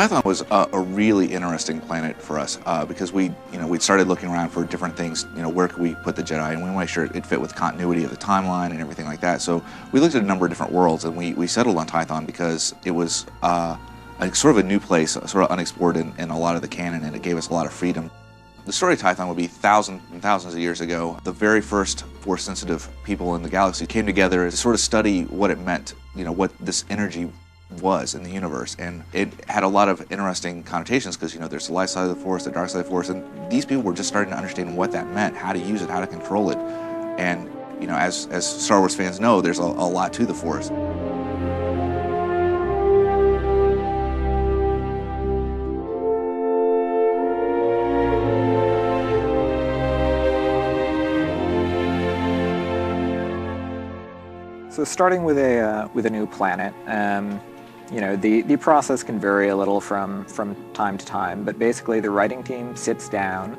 Tython was a really interesting planet for us because we'd started looking around for different things. Where could we put the Jedi, and we want to make sure it fit with continuity of the timeline and everything like that. So we looked at a number of different worlds, and we settled on Tython because it was sort of a new place, sort of unexplored in a lot of the canon, and it gave us a lot of freedom. The story of Tython would be thousands and thousands of years ago. The very first Force-sensitive people in the galaxy came together to sort of study what it meant, what this energy was in the universe. And it had a lot of interesting connotations because, there's the light side of the Force, the dark side of the Force, and these people were just starting to understand what that meant, how to use it, how to control it. And, as Star Wars fans know, there's a lot to the Force. So starting with a new planet, the process can vary a little from time to time, but basically the writing team sits down,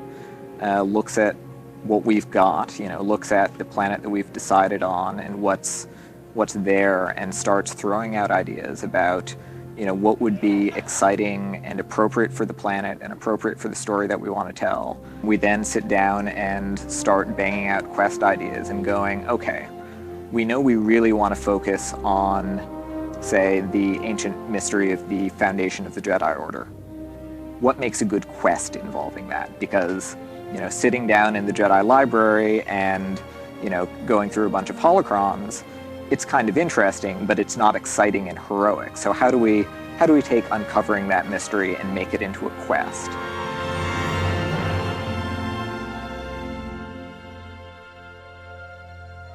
looks at what we've got, looks at the planet that we've decided on and what's there, and starts throwing out ideas about what would be exciting and appropriate for the planet and appropriate for the story that we want to tell. We then sit down and start banging out quest ideas and going, okay, we know we really want to focus on, say, the ancient mystery of the foundation of the Jedi Order. What makes a good quest involving that? Because, sitting down in the Jedi library and, going through a bunch of holocrons, it's kind of interesting, but it's not exciting and heroic. So how do we take uncovering that mystery and make it into a quest?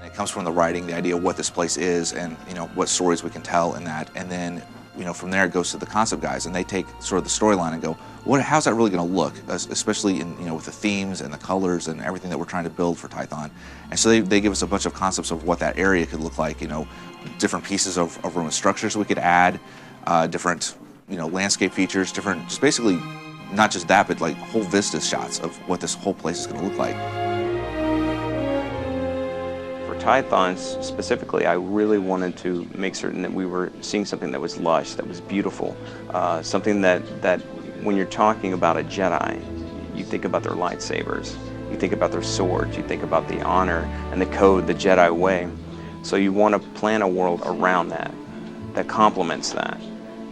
It comes from the writing, the idea of what this place is and, what stories we can tell in that. And then, from there it goes to the concept guys, and they take sort of the storyline and go, how's that really going to look? Especially in, with the themes and the colors and everything that we're trying to build for Tython. And so they give us a bunch of concepts of what that area could look like, different pieces of room structures we could add, different, landscape features, just basically not just that, but like whole vista shots of what this whole place is going to look like. Tythons specifically, I really wanted to make certain that we were seeing something that was lush, that was beautiful, something that when you're talking about a Jedi, you think about their lightsabers, you think about their swords, you think about the honor and the code, the Jedi way. So you want to plan a world around that complements that,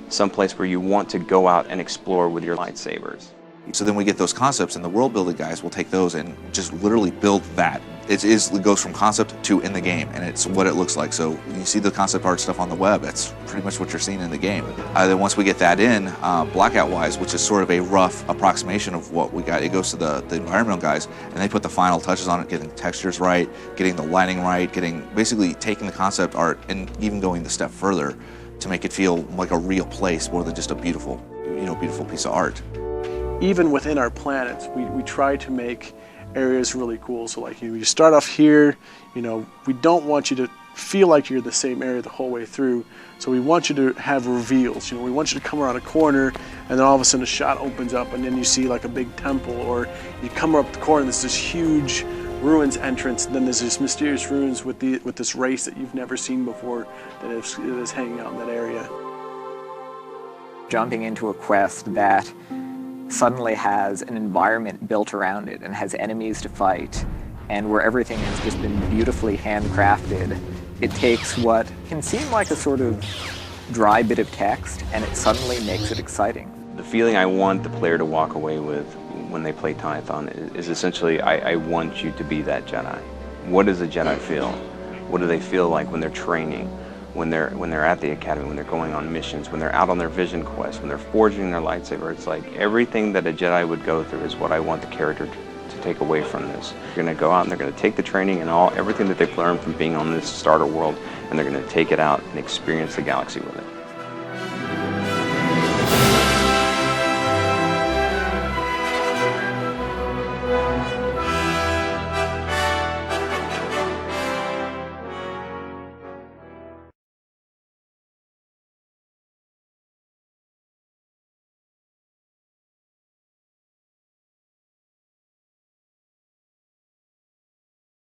someplace where you want to go out and explore with your lightsabers. So then we get those concepts, and the world building guys will take those and just literally build that. It goes from concept to in the game, and it's what it looks like. So you see the concept art stuff on the web, that's pretty much what you're seeing in the game. Then once we get that in, blackout-wise, which is sort of a rough approximation of what we got, it goes to the environmental guys, and they put the final touches on it, getting the textures right, getting the lighting right, basically taking the concept art and even going the step further to make it feel like a real place more than just a beautiful piece of art. Even within our planets, we try to make areas really cool. So like, you start off here, we don't want you to feel like you're the same area the whole way through. So we want you to have reveals. We want you to come around a corner, and then all of a sudden a shot opens up, and then you see like a big temple, or you come up the corner and there's this huge ruins entrance, and then there's this mysterious ruins with this race that you've never seen before that is hanging out in that area. Jumping into a quest that suddenly has an environment built around it and has enemies to fight, and where everything has just been beautifully handcrafted. It takes what can seem like a sort of dry bit of text, and it suddenly makes it exciting. The feeling I want the player to walk away with when they play Tython is essentially, I want you to be that Jedi. What does a Jedi feel? What do they feel like when they're training? When they're at the academy, when they're going on missions, when they're out on their vision quest, when they're forging their lightsaber? It's like everything that a Jedi would go through is what I want the character to take away from this. They're going to go out and they're going to take the training and everything that they've learned from being on this starter world, and they're going to take it out and experience the galaxy with it.